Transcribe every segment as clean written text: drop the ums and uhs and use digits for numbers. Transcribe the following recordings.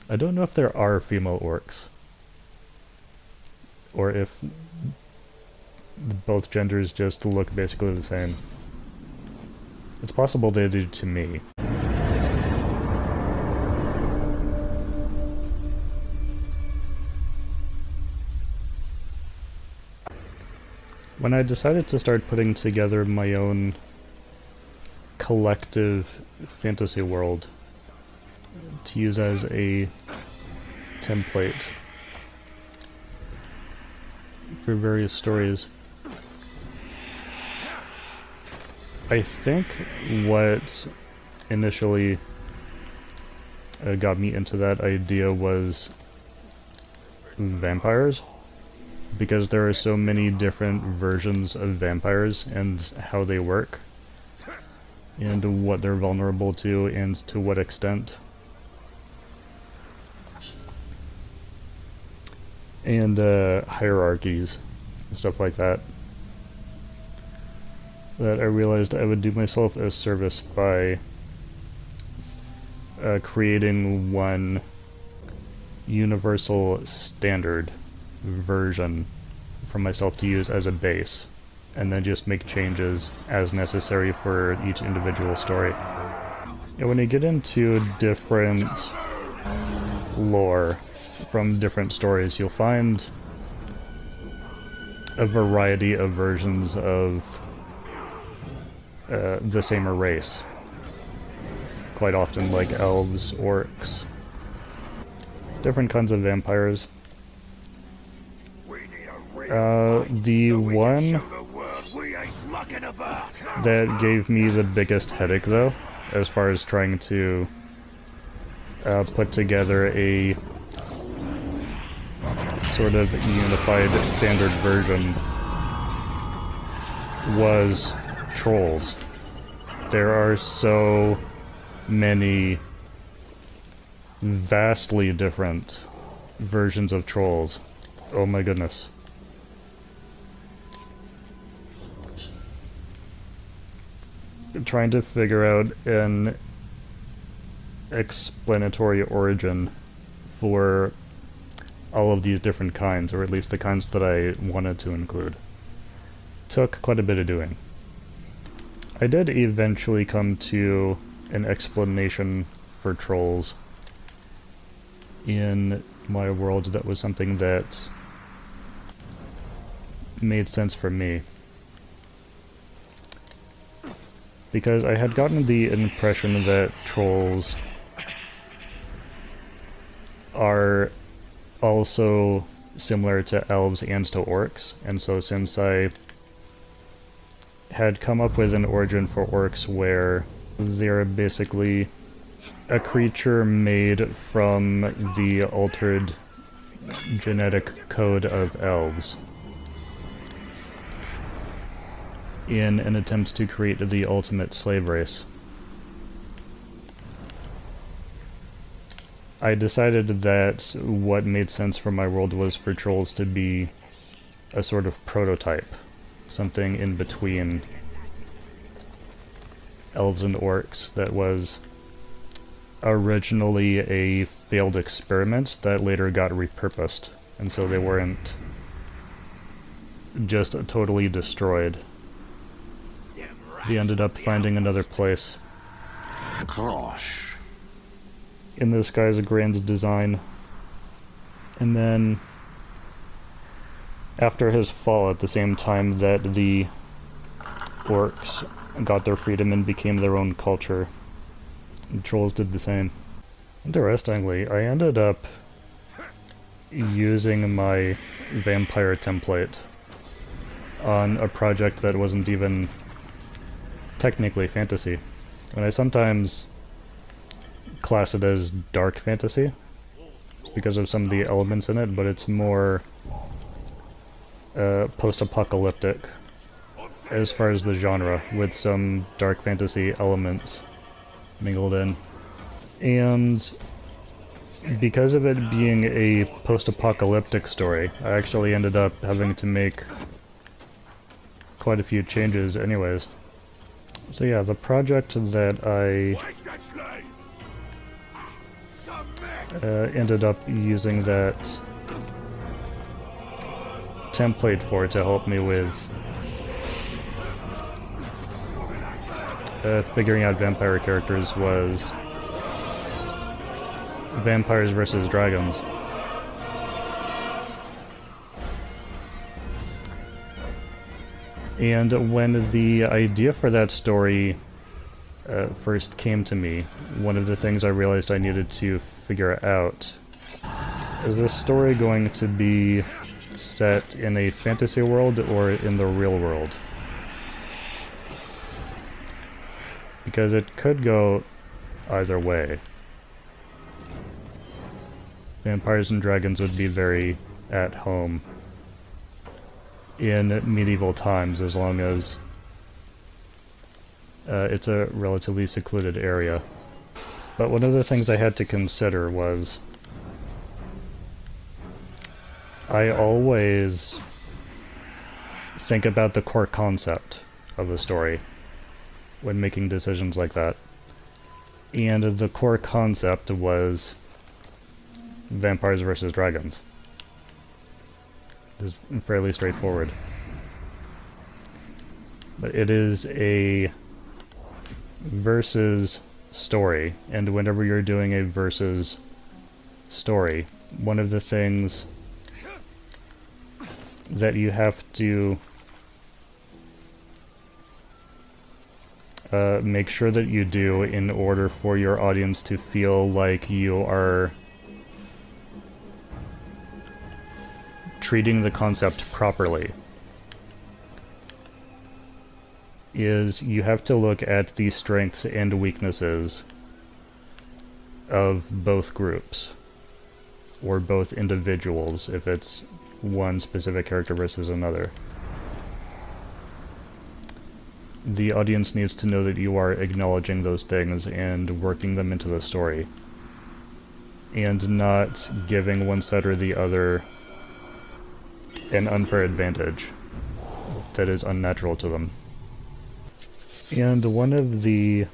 I don't know if there are female orcs, or if both genders just look basically the same. It's possible they do to me. When I decided to start putting together my own collective fantasy world to use as a template for various stories, I think what initially got me into that idea was vampires, because there are so many different versions of vampires and how they work, and what they're vulnerable to, and to what extent. And hierarchies and stuff like that. That I realized I would do myself a service by creating one universal standard version for myself to use as a base, and then just make changes as necessary for each individual story. And when you get into different lore from different stories, you'll find a variety of versions of the same race. Quite often, like elves, orcs, different kinds of vampires. The one that gave me the biggest headache, though, as far as trying to put together a sort of unified standard version, was trolls. There are so many vastly different versions of trolls. Oh my goodness. Trying to figure out an explanatory origin for all of these different kinds, or at least the kinds that I wanted to include, took quite a bit of doing. I did eventually come to an explanation for trolls in my world that was something that made sense for me. Because I had gotten the impression that trolls are also similar to elves and to orcs, and so since I had come up with an origin for orcs where they're basically a creature made from the altered genetic code of elves in an attempt to create the ultimate slave race, I decided that what made sense for my world was for trolls to be a sort of prototype, something in between elves and orcs that was originally a failed experiment that later got repurposed, and so they weren't just totally destroyed. They ended up finding another place in this guy's grand design, and then after his fall, at the same time that the orcs got their freedom and became their own culture, the trolls did the same. Interestingly, I ended up using my vampire template on a project that wasn't even technically fantasy, and I sometimes class it as dark fantasy because of some of the elements in it, but it's more post-apocalyptic as far as the genre, with some dark fantasy elements mingled in. And because of it being a post-apocalyptic story, I actually ended up having to make quite a few changes anyways. So yeah, the project that I ended up using that template for to help me with figuring out vampire characters was Vampires versus Dragons. And when the idea for that story first came to me, one of the things I realized I needed to figure out is this story going to be set in a fantasy world or in the real world? Because it could go either way. Vampires and dragons would be very at home in medieval times, as long as it's a relatively secluded area. But one of the things I had to consider was I always think about the core concept of the story when making decisions like that. And the core concept was vampires versus dragons. It's fairly straightforward. But it is a versus story, and whenever you're doing a versus story, one of the things that you have to make sure that you do in order for your audience to feel like you are treating the concept properly is you have to look at the strengths and weaknesses of both groups, or both individuals if it's one specific character versus another. The audience needs to know that you are acknowledging those things and working them into the story, and not giving one side or the other an unfair advantage that is unnatural to them. And one of the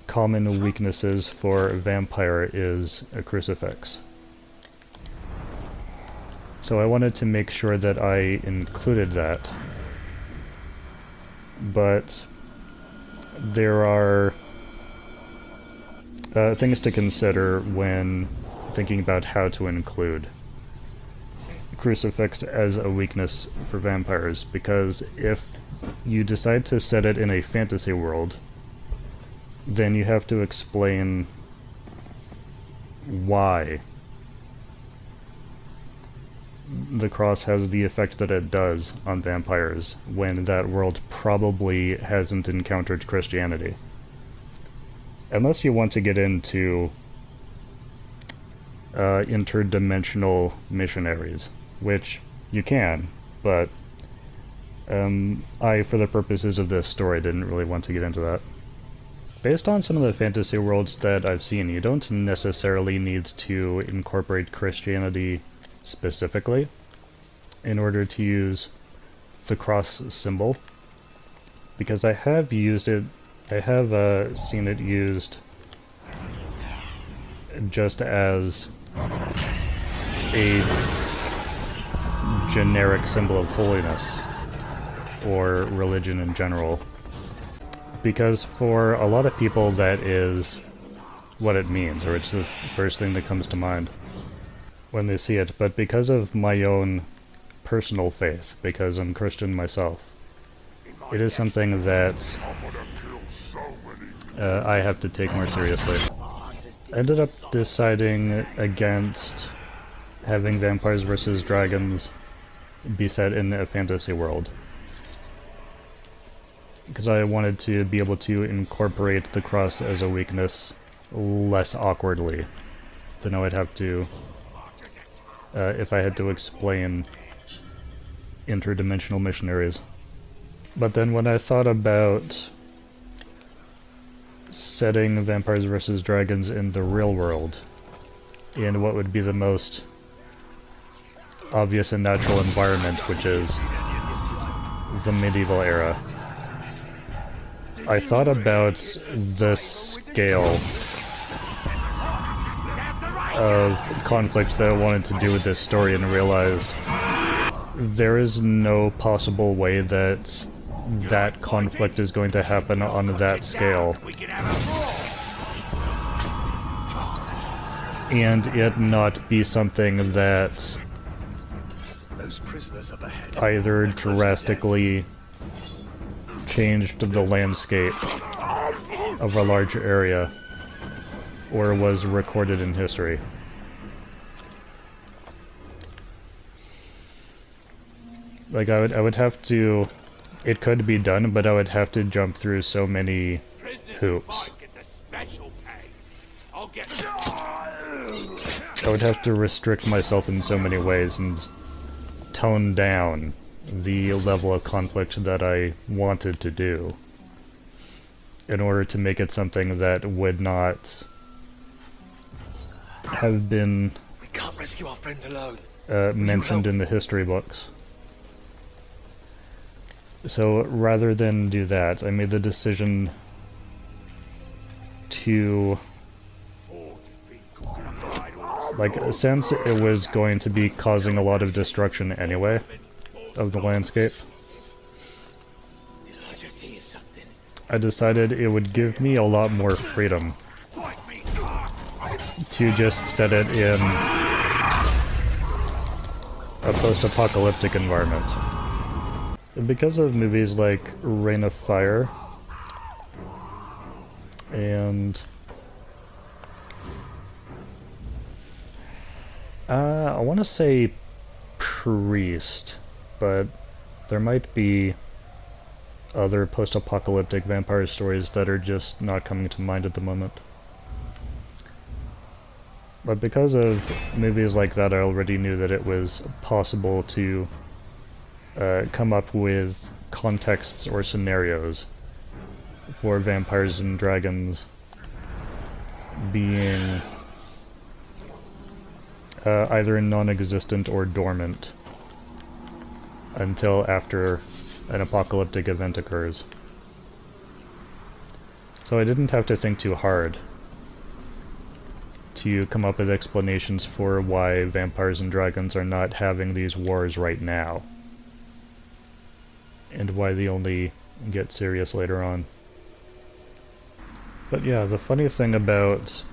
common weaknesses for a vampire is a crucifix. So I wanted to make sure that I included that. But there are things to consider when thinking about how to include crucifix as a weakness for vampires, because if you decide to set it in a fantasy world, then you have to explain why the cross has the effect that it does on vampires when that world probably hasn't encountered Christianity. Unless you want to get into interdimensional missionaries, which you can, but I, for the purposes of this story, didn't really want to get into that. Based on some of the fantasy worlds that I've seen, you don't necessarily need to incorporate Christianity specifically in order to use the cross symbol, because I have used it, I have seen it used just as a generic symbol of holiness or religion in general, because for a lot of people that is what it means, or it's the first thing that comes to mind when they see it. But because of my own personal faith, because I'm Christian myself, it is something that I have to take more seriously. I ended up deciding against having Vampires versus Dragons be set in a fantasy world, because I wanted to be able to incorporate the cross as a weakness less awkwardly than I would have to if I had to explain interdimensional missionaries. But then when I thought about setting Vampires vs. Dragons in the real world, in what would be the most obvious and natural environment, which is the medieval era, I thought about the scale of conflict that I wanted to do with this story and realized there is no possible way that that conflict is going to happen on that scale. And it not be something that either drastically changed the landscape of a large area or was recorded in history. Like, I would have to... It could be done, but I would have to jump through so many hoops. I would have to restrict myself in so many ways and tone down the level of conflict that I wanted to do in order to make it something that would not have been We can't rescue our friends alone. Mentioned in the history books. So rather than do that, I made the decision to, like, since it was going to be causing a lot of destruction anyway of the landscape, Did I just hear something? I decided it would give me a lot more freedom to just set it in a post-apocalyptic environment. Because of movies like Reign of Fire and I want to say Priest, but there might be other post-apocalyptic vampire stories that are just not coming to mind at the moment. But because of movies like that, I already knew that it was possible to come up with contexts or scenarios for vampires and dragons being either non-existent or dormant until after an apocalyptic event occurs. So I didn't have to think too hard to come up with explanations for why vampires and dragons are not having these wars right now, and why they only get serious later on. But yeah, the funny thing about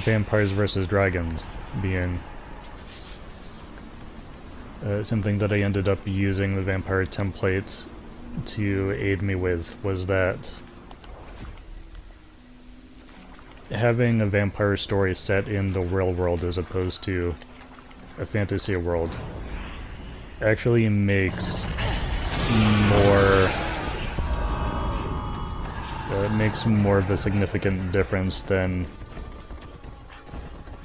vampires versus dragons being something that I ended up using the vampire template to aid me with was that having a vampire story set in the real world as opposed to a fantasy world actually makes more of a significant difference than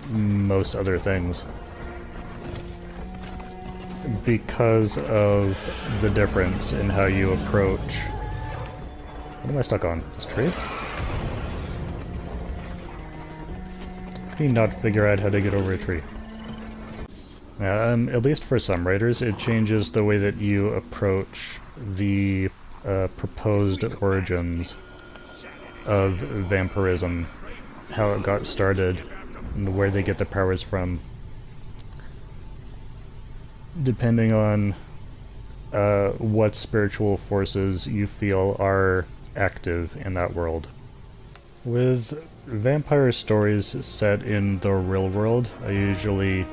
most other things, because of the difference in how you approach... What am I stuck on? This tree? Can you not figure out how to get over a tree? At least for some writers, it changes the way that you approach the proposed origins of vampirism, how it got started, and where they get the powers from, depending on what spiritual forces you feel are active in that world. With vampire stories set in the real world, I usually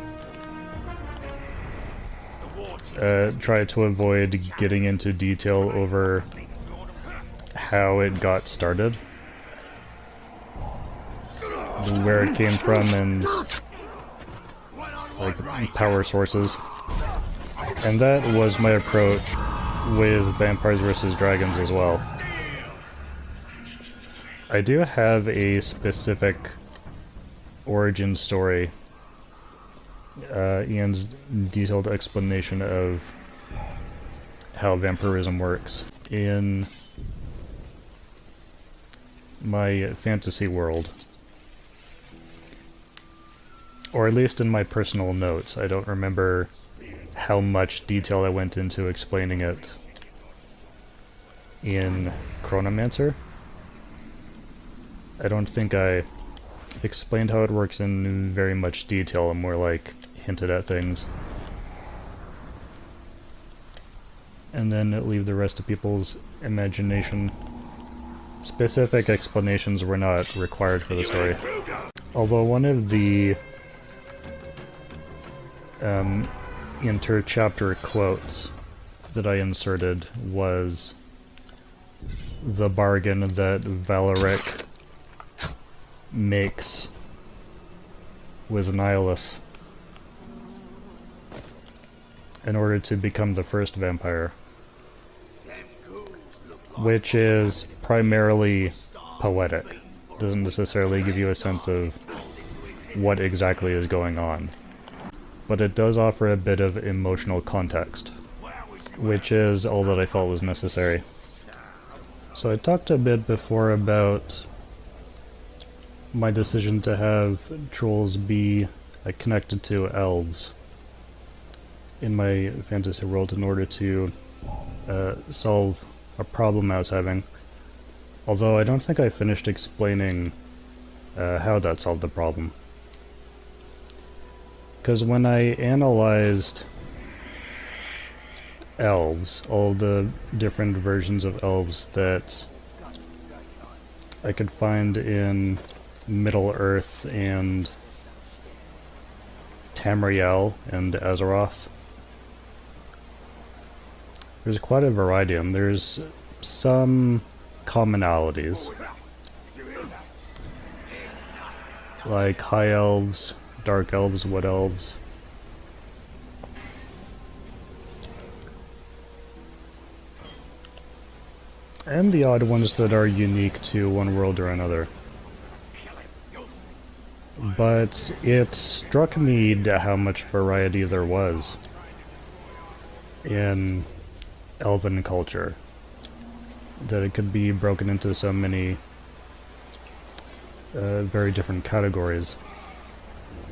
try to avoid getting into detail over how it got started, where it came from, and like power sources. And that was my approach with Vampires vs. Dragons as well. I do have a specific origin story and detailed explanation of how vampirism works in my fantasy world. Or at least in my personal notes. I don't remember how much detail I went into explaining it in Chronomancer. I don't think I explained how it works in very much detail and more like hinted at things. And then leave the rest to people's imagination. Specific explanations were not required for the story. Although one of the inter-chapter quotes that I inserted was the bargain that Valeric makes with Nihilus in order to become the first vampire, which is primarily poetic. Doesn't necessarily give you a sense of what exactly is going on, but it does offer a bit of emotional context, which is all that I felt was necessary. So I talked a bit before about my decision to have trolls be connected to elves in my fantasy world in order to solve a problem I was having. Although I don't think I finished explaining how that solved the problem. Because when I analyzed elves, all the different versions of elves that I could find in Middle-earth and Tamriel and Azeroth, there's quite a variety, and there's some commonalities, like high elves, dark elves, wood elves. And the odd ones that are unique to one world or another. But it struck me how much variety there was in elven culture, that it could be broken into so many very different categories.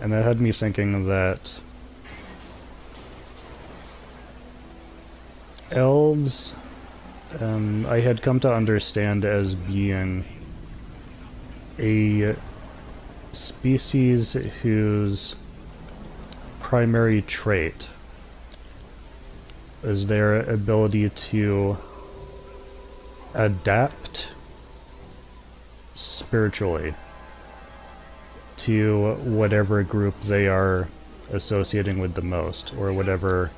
And that had me thinking that elves, I had come to understand as being a species whose primary trait is their ability to adapt spiritually to whatever group they are associating with the most, or whatever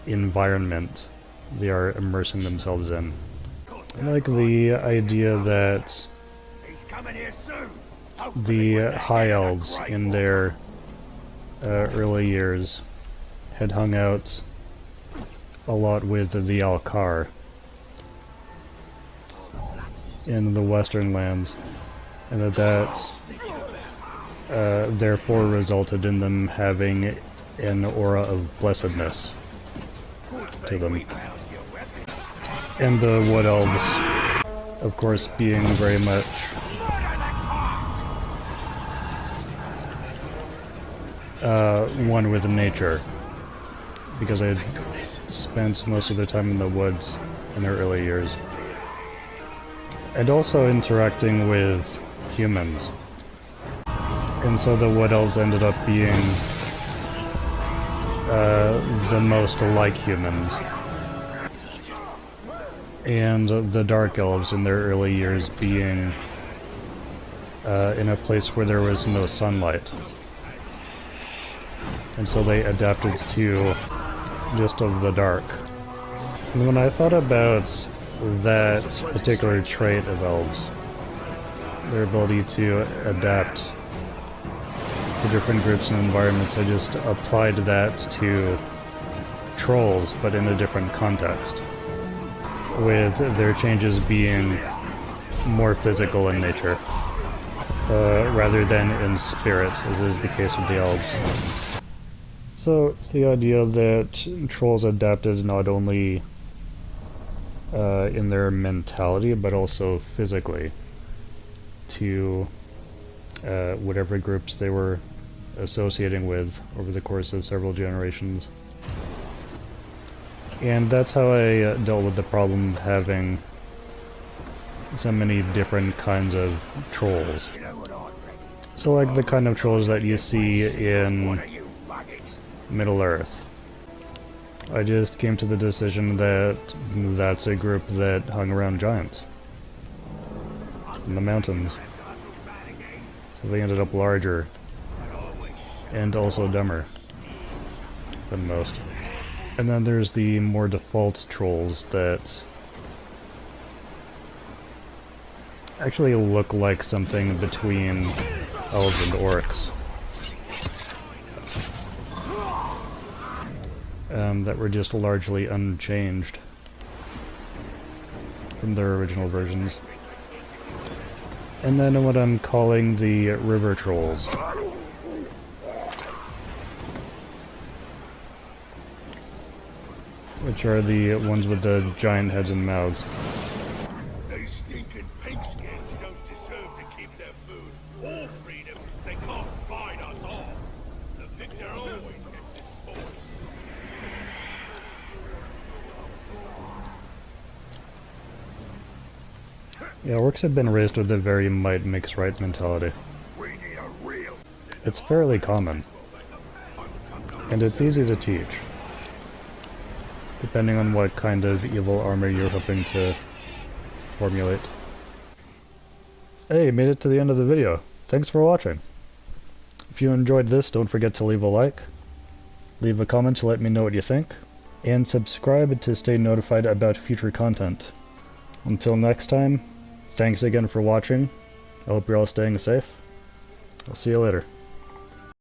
environment they are immersing themselves in. I like the idea that the High Elves in their early years had hung out a lot with the Alcar in the Western lands, and that therefore resulted in them having an aura of blessedness to them. And the Wood Elves, of course, being very much one with nature, because I had spent most of the time in the woods in their early years. And also interacting with humans. And so the Wood Elves ended up being the most like humans. And the Dark Elves in their early years being in a place where there was no sunlight. And so they adapted to just of the dark. And when I thought about that particular trait of elves, their ability to adapt to different groups and environments, I just applied that to trolls, but in a different context, with their changes being more physical in nature, rather than in spirit, as is the case with the elves. So it's the idea that trolls adapted not only in their mentality, but also physically to whatever groups they were associating with over the course of several generations. And that's how I dealt with the problem of having so many different kinds of trolls. So like the kind of trolls that you see in Middle-earth. I just came to the decision that that's a group that hung around giants in the mountains. So they ended up larger and also dumber than most. And then there's the more default trolls that actually look like something between elves and orcs. That were just largely unchanged from their original versions. And then what I'm calling the river trolls. Which are the ones with the giant heads and mouths. These stinking pigskins don't deserve to keep their food or freedom. They can't fight us all. The victor always gets his spoil. Yeah, orcs have been raised with a very might makes right mentality. We need a real. It's fairly common. And it's easy to teach, depending on what kind of evil armor you're hoping to formulate. Hey, made it to the end of the video. Thanks for watching. If you enjoyed this, don't forget to leave a like, leave a comment to let me know what you think, and subscribe to stay notified about future content. Until next time, thanks again for watching. I hope you're all staying safe. I'll see you later.